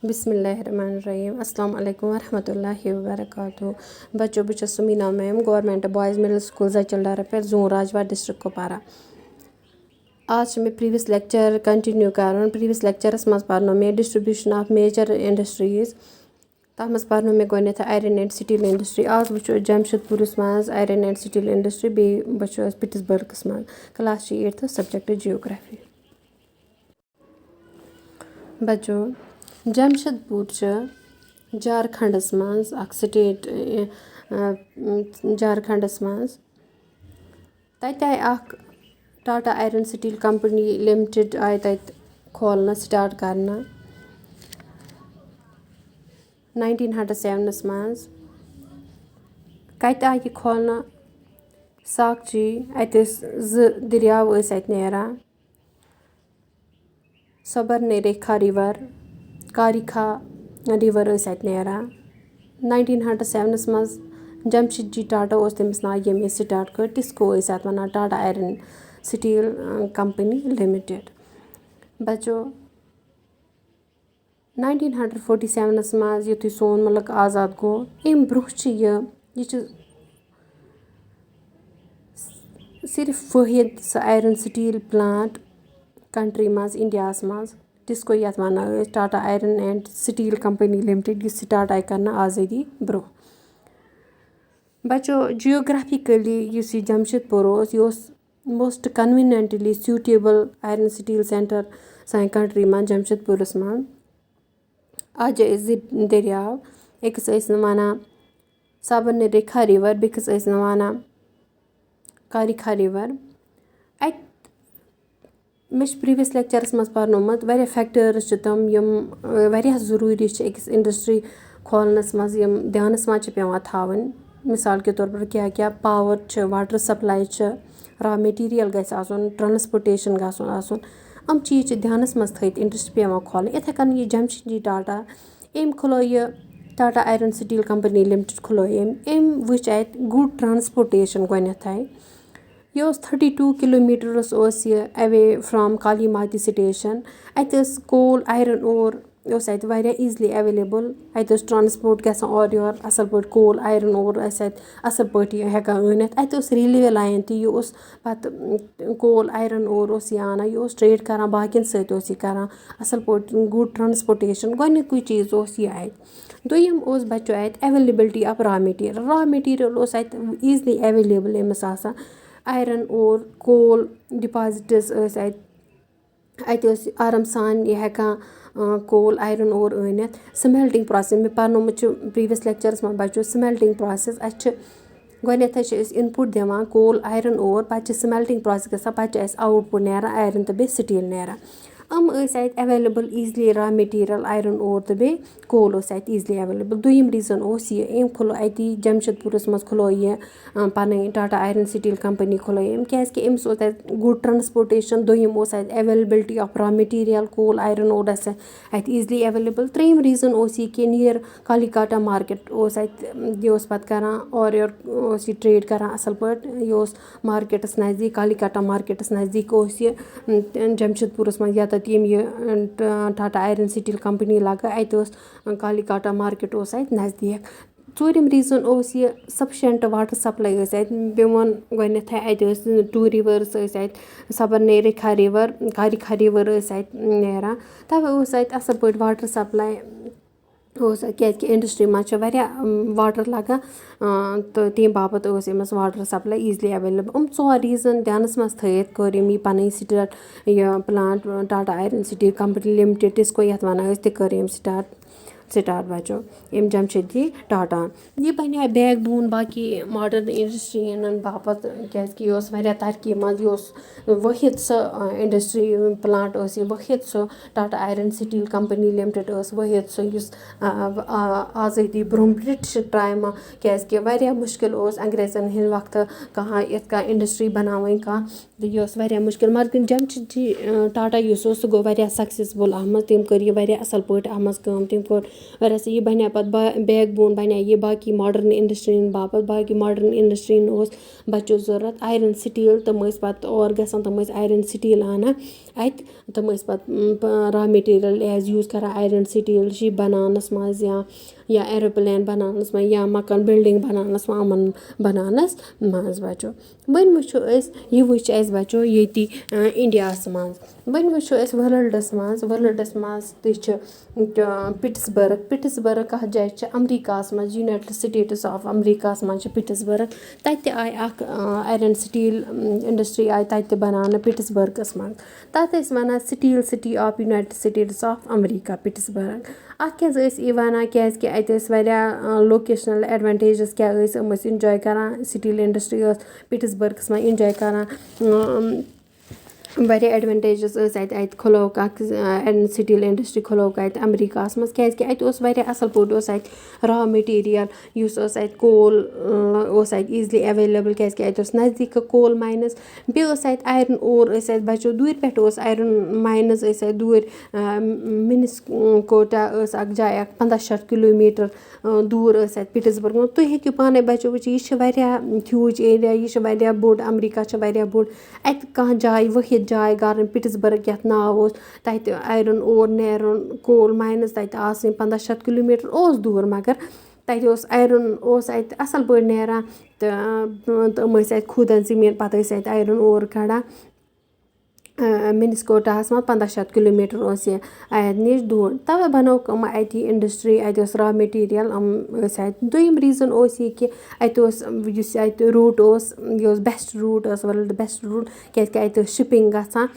बिस्मिल्लाहिर्रहमानिर्रहीम अस्सलाम वालेकुम वरहमतुल्लाहि वबरकातुहू। बच्चों बस Sumina ma'am government boys middle school Jachaldara पे जोन राजवा डिस्ट्रिक्ट कुपवारा। आज मे प्रीवियस लेक्चर कंटिन्यू कर। प्रीवियस लेक्चरस मज पर्नो मे डिस्ट्रीब्यूशन ऑफ मेजर इंडस्ट्रीज। तथ मज पर्नो मे गोडनेथ आयरन एंड स्टील इंडस्ट्री। आज वो जमशेदपुरस मज आयरन एंड स्टील इंडस्ट्री बे वो पिट्सबर्गस मज। Class 8th subject geography. बच्चों जमशेदपुर झारखंडस मज स्टेट झारखंडस मज तत आय Tata iron steel company limited आय तत खोलना स्टार्ट करना 1907 मज। कत आय यह खोलना साकची अत दरियाव अत नेरान सबरने रेखा रिवर कारिखा रिवर अत नेरान 1907 मज जमशेद जी टाटा तमिस नाव यम स्टार्ट कर टिस्को अत one Tata iron steel company limited. बच्चों 1947 मज युथु सोन मुल्क आज़ाद गो अम ब्रोह यह सिर्फ वहीद सह आयरन स्टील प्लांट कंट्री मज इंडिया मज टिस्को यथ वन Tata iron and steel company limited यह स्टार्ट आय करना आज़ादी ब्रोह। बच्चों जियोग्राफिकली यह जमशेदपुर यह most conveniently suitable iron steel centre सान कंट्री मज जमशेदपुरस मज। आज दरियाव अकिस वन सबरने रेखा रिवर बेकिस वन कारिखा रिवर। अत मे प्रीवियस लेक्चरस मज पर्नोमुत वारिया फैक्टर्स तम यम वारिया ज़रूरी अकिस इंडस्ट्री खोलनस मज यम ध्यानस मज पेवान थावन। मिसाल के तौर पर क्या क्या power water supply raw material गस आसन ट्रांसपोर्टेशन गसन आसन अम चीज़ ध्यानस मज थत इंडस्ट्री पेवान खोल। इथे कन यह जमशेद जी टाटा अम खुलो यह Tata iron steel company limited खुलो अम वुच अत गुड ट्रांसपोर्टेशन गोनेथ यह 32 kilometres away from Kalimati station. अत कोल आयरन ओर ईजिली एवेलेबल अत ट्रांसपोर्ट गसान और योर असल पार्ट कोल आयरन ओर असल पार्ट हेकान अनित। अत रेलवे लाइन यह पत कोल आयरन ओर आना यह ट्रेड करान बाकियन सत करान असल पार्ट गुड ट्रांसपोर्टेशन गोडनिकुई चीज़ यह अत। दोयम बच्चों अत एवेलेबिलिटी ऑफ रॉ मटीरियल अत ईजिली एवेलेबल अमिस आसान आयरन ओर कोल डिपॉजिट्स अत आराम सान यह हेकान कोल आयरन ओर अनित। स्मेल्टिंग प्रोसेस मे पर्नोमुत प्रीवियस लेक्चरस मज बच्चों स्मेल्टिंग प्रोसेस अत गोडनेथ इनपुट दिवान कोल आयरन ओर पे स्मेल्टिंग प्रोसेस गसान पे आउटपुट नेरान आयरन तो बे स्टील नेरान। अम अत available easily raw material iron ore तो बे कोल अत ईजिली एवेलेबल। दोयम रीज़न यह अम खुलो अति जमशेदपुरस मज खुलो यह पन टाटा आयरन स्टील कंपनी खुलो क्या अमिस गुड ट्रांसपोर्टेशन। दोयम अत availability of raw material coal iron ore अत ईजिली एवेलेबल। त्रेयम रीज़न यह कि नियर कालीकाटा मार्केट यह पे करान और योर ट्रेड करान असल पार्ट यह मार्केटस नज़दीक कालीकाटा मार्केटस नज़दीक जमशेदपुरस मज टाटा आयरन स्टील कंपनी लगा अत कालीकाटा मार्केट अत नज़दीक। ूरम रीज़न यह सफिशेंट वाटर सप्लाई अत बे वोन गोडनेथ अत 2 रिवर्स अत सबरने रेखा रिवर कारिखा रिवर अत नेरान तवे अत असल पार्ट वाटर सप्लाई क्या इंडस्ट्री मज वाटर लगान तो तम बापत अमिस water supply easily available. 4 reason ध्यानस मज थत कर यह पन स्टार्ट यह plant Tata iron steel company limited TISCO यथ वन कर स्टार्ट बच्चों यम जमशेद जी टाटा यह बने बैक बोन बाकी मॉडर्न इंडस्ट्री बापत क्या तरक्की मज वहीद सह इंडस्ट्री प्लांट वहीद सह Tata iron steel company limited Waheed सह आज़ादी ब्रोह ब्रिटिश टाइम क्या मुश्किल अंग्रेज़न हिंद वक्त कहाँ इथ इंडस्ट्री बनावन यह मुश्किल मगर जमशेद जी टाटा सह गो सक्सेसफुल तम कर यह असल पार्ट तम कर यह बने पे बैक बोन बने यह बाकी मॉडर्न इंडस्ट्रीन बापत बाकी मॉडर्न इंडस्ट्रीन बच्चों ज़रूरत आयरन स्टील तम पे और गसान तम आयरन स्टील आना اَتہِ تِم ٲسۍ پَتہٕ را میٹیٖریَل ایز یوٗز کَران آیرَن سِٹیٖل شِپ بَناونَس منٛز یا ایروپٕلین بَناونَس منٛز یا مَکان بِلڈِنٛگ بَناونَس منٛز یِمَن بَناونَس منٛز بَچو. وۄنۍ وٕچھو أسۍ یہِ وٕچھ اَسہِ بَچو ییٚتی اِنڈیاہَس منٛز. وۄنۍ وٕچھو أسۍ وٲلڈَس منٛز تہِ چھِ پِٹٕسبٔرٕگ کَتھ جایہِ چھِ اَمریٖکاہَس منٛز یوٗنایٹِڈ سِٹیٹٕس آف اَمریٖکاہَس منٛز چھِ پِٹٕسبٔرٕگ. تَتہِ تہِ آیہِ اَکھ آیرَن سِٹیٖل اِنڈَسٹِرٛی آیہِ تَتہِ تہِ بَناونہٕ پِٹٕسبٔرگَس منٛز. تَتھ ٲسۍ وَنان steel city of United States of America Pittsburgh. اَتھ کیٛازِ ٲسۍ یہِ وَنان کیٛازِکہِ اَتہِ ٲسۍ واریاہ لوکیشنَل اٮ۪ڈوٮ۪نٹیجِز کیٛاہ ٲسۍ یِم ٲسۍ اِنجاے کَران سِٹیٖل اِنڈَسٹِرٛی ٲس پِٹٕسبٔرگَس منٛز اِنجاے کَران. واریاہ اٮ۪ڈوٮ۪نٹیجِز ٲسۍ اَتہِ کھُلووُکھ اَکھ سِٹیٖل اِنڈَسٹِرٛی کھُلووُکھ اَتہِ اَمریٖکاہَس منٛز کیٛازِکہِ اَتہِ اوس واریاہ اَصٕل پٲٹھۍ اوس اَتہِ را میٹیٖریَل یُس اوس اَتہِ کول اوس اَتہِ ایٖزلی ایویلیبٕل کیٛازِکہِ اَتہِ اوس نزدیٖکھٕ کول ماینٕز. بیٚیہِ اوس اَتہِ آیرَن اور ٲسۍ اَتہِ بَچو دوٗرِ پٮ۪ٹھ اوس آیرَن ماینٕز ٲسۍ اَتہِ دوٗرِ. مِنِسکوٹا ٲس اَکھ جاے اَکھ 1500 کِلوٗمیٖٹر دوٗر ٲسۍ اَتہِ پِٹٕسبٔرٕگ منٛز. تُہۍ ہیٚکِو پانَے بَچو وٕچھِتھ یہِ چھِ واریاہ ہیوٗج ایریا یہِ چھِ واریاہ بوٚڑ اَمریٖکا چھِ واریاہ بوٚڑ. اَتہِ کانٛہہ جاے وٲحِد جاے کَرٕنۍ پِٹٕسبٔرٕگ یَتھ ناو اوس تَتہِ آیرَن اور نیرُن کول ماینٕز تَتہِ آسٕنۍ 1500 کِلوٗمیٖٹر اوس دوٗر مگر تَتہِ اوس آیرَن اوس اَتہِ اَصٕل پٲٹھۍ نیران تہٕ یِم ٲسۍ اَتہِ کھوٗدان زٔمیٖن پَتہٕ ٲسۍ اَتہِ آیرَن اور کَڑان. مِنِسکوٹاہَس منٛز 1500 کِلوٗمیٖٹر اوس یہِ اَتہِ نِش دوٗر. تَوَے بَنووُکھ یِمو اَتہِ یہِ اِنڈَسٹِرٛی اَتہِ اوس را میٹیٖریَل یِم ٲسۍ اَتہِ. دوٚیِم ریٖزَن اوس یہِ کہِ اَتہِ اوس یُس اَتہِ روٗٹ اوس یہِ اوس بیسٹ روٗٹ ٲس ورلڈ بیسٹ روٗٹ کیٛازِکہِ اَتہِ ٲس شِپِنٛگ گژھان.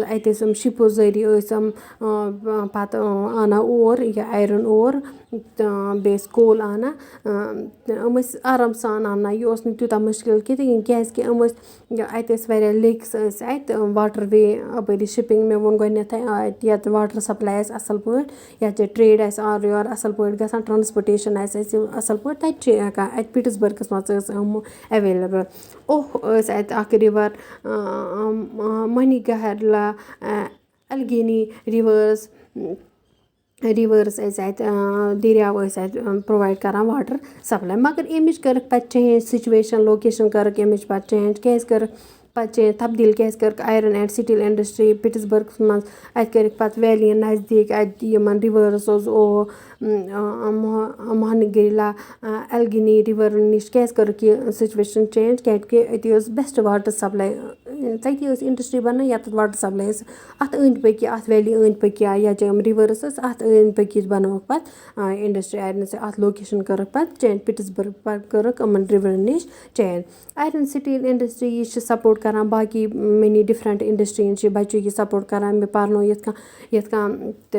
اَتہِ ٲسۍ یِم شِپو ذٔریعہِ ٲسۍ یِم پَتہٕ اَنان اور یہِ آیرَن اور تہٕ بیٚیہِ ٲسۍ کول اَنان یِم ٲسۍ آرام سان اَنان. یہِ اوس نہٕ تیوٗتاہ مُشکل کینٛہہ کیٛازِکہِ یِم ٲسۍ اَتہِ ٲسۍ واریاہ لیکٕس ٲسۍ اَتہِ واٹَر وے اَپٲری شِپِنٛگ مےٚ ووٚن گۄڈنٮ۪تھٕے اَتہِ یَتھ واٹَر سَپلاے آسہِ اَصٕل پٲٹھۍ یَتھ جایہِ ٹرٛیڈ آسہِ اورٕ یورٕ اَصٕل پٲٹھۍ گژھان ٹرٛانَسپوٹیشَن آسہِ اَسہِ اَصٕل پٲٹھۍ تَتہِ چھِ ہٮ۪کان اَتہِ پِٹٕسبٔرگَس منٛز ٲس یِم ایویلیبٕل. ٲسۍ اَتہِ اَکھ رِوَر مٔنِگہرلا اَلگیٖنی رِوٲرٕس ٲسۍ اَتہِ دٔریاو ٲسۍ اَتہِ پرٛووایِڈ کَران واٹَر سَپلاے. مگر اَمِچ کٔرٕکھ پَتہٕ چینٛج سُچویشَن لوکیشَن کٔرٕکھ اَمِچ پَتہٕ چینٛج کیٛازِ کٔرٕکھ پَتہٕ چینٛج تبدیٖل کیٛازِ کٔرٕکھ آیرَن اینٛڈ سِٹیٖل اِنڈَسٹِرٛی پِٹٕسبٔرگَس منٛز. اَتہِ کٔرِکھ پَتہٕ ویلی نزدیٖک اَتہِ یِمَن رِوٲرٕس اوس مہنگیلا اَلگِنی رِوَر نِش کیٛازِ کٔرٕکھ یہِ سُچویشَن چینٛج کیٛازِکہِ أتی ٲس بیسٹ واٹَر سَپلاے. تَتی ٲس اِنڈَسٹِرٛی بَنان یَتَتھ واٹَر سَپلاے ٲس اَتھ أنٛدۍ پٔکۍ اَتھ ویلی أنٛدۍ پٔکۍ یَتھ جایہِ یِم رِوٲرٕس ٲسۍ اَتھ أنٛدۍ پٔکۍ بَنٲوٕکھ پَتہٕ اِنڈَسٹِرٛی آیرَن اَتھ لوکیشَن کٔرٕکھ پَتہٕ چینٛج پِٹٕسبٔرٕگ پَتہٕ کٔرٕکھ یِمَن رِوَر نِش چینٛج. آیرَن سِٹیٖل اِنڈَسٹِرٛی یہِ چھِ سَپوٹ کَران باقٕے مینی ڈِفرَنٛٹ اِنڈَسٹِرٛیٖز چھِ بَچو یہِ سَپوٹ کَران مےٚ پَرنو یِتھ کٔنۍ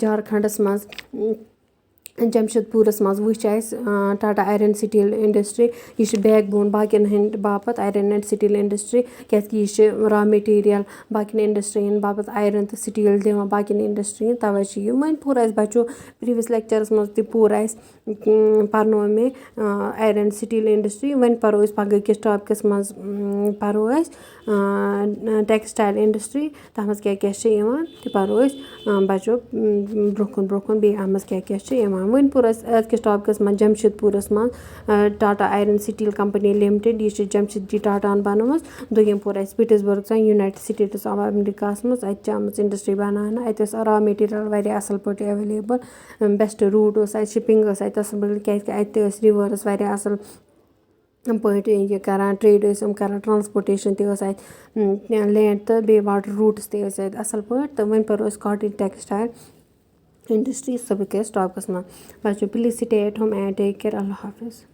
جھارکھنٛڈَس منٛز جَمشَد پوٗرَس منٛز وٕچھ اَسہِ ٹاٹا آیرَن سِٹیٖل اِنڈَسٹِرٛی یہِ چھِ بیک بون باقٕیَن ہٕنٛدۍ باپَتھ آیرَن اینٛڈ سِٹیٖل اِنڈَسٹِرٛی کیٛازِکہِ یہِ چھِ را میٹیٖریَل باقٕیَن اِنڈَسٹِرٛیَن باپَتھ آیرَن تہٕ سِٹیٖل دِوان باقٕیَن اِنڈَسٹِرٛیَن تَوَے چھِ یہِ. وۄنۍ پوٚر اَسہِ بَچو پرٛیٖویَس لیکچَرَس منٛز تہِ پوٚر اَسہِ پَرنو مےٚ آیرَن سِٹیٖل اِنڈَسٹِرٛی. وۄنۍ پَرو أسۍ پَگہہ کِس ٹاپِکَس منٛز پَرو أسۍ ٹٮ۪کٕسٹایل اِنڈَسٹِرٛی تَتھ منٛز کیٛاہ کیٛاہ چھِ یِوان تہِ پَرو أسۍ بَچو برٛونٛہہ کُن بیٚیہِ اَتھ منٛز کیٛاہ کیٛاہ چھِ یِوان. وۄنۍ پوٚر اَسہِ أزکِس ٹاپِکَس منٛز جَمشَد پوٗرَس منٛز Tata iron steel company limited یہِ چھِ جَمشَد جی ٹاٹاہَن بَنٲومٕژ. دوٚیِم پوٚر اَسہِ پِٹٕسبٔرٕگ یوٗنایٹِڈ سِٹیٹٕس آف اَمریٖکاہَس منٛز اَتہِ چھِ آمٕژ اِنڈَسٹِرٛی بَناونہٕ. اَتہِ ٲس را میٹیٖریَل واریاہ اَصٕل پٲٹھۍ ایویلیبٕل بیسٹ روٗٹ اوس اَتہِ شِپِنٛگ ٲس اَتہِ اَصٕل پٲٹھۍ کیٛازِکہِ اَتہِ تہِ ٲسۍ رِوٲرٕس واریاہ اَصٕل پٲٹھۍ یہِ کَران ٹرٛیڈ ٲسۍ یِم کَران ٹرٛانَسپوٹیشَن تہِ ٲس اَتہِ لینٛڈ تہٕ بیٚیہِ واٹَر روٗٹٕس تہِ ٲسۍ اَتہِ اَصٕل پٲٹھۍ. تہٕ وۄنۍ پَرو أسۍ کاٹن ٹٮ۪کٕسٹایل اِنڈَسٹِرٛی سُہ بہٕ کیٛاہ ٹاپِکَس منٛز بَچو please stay at home and take care. اللہ حافِظ.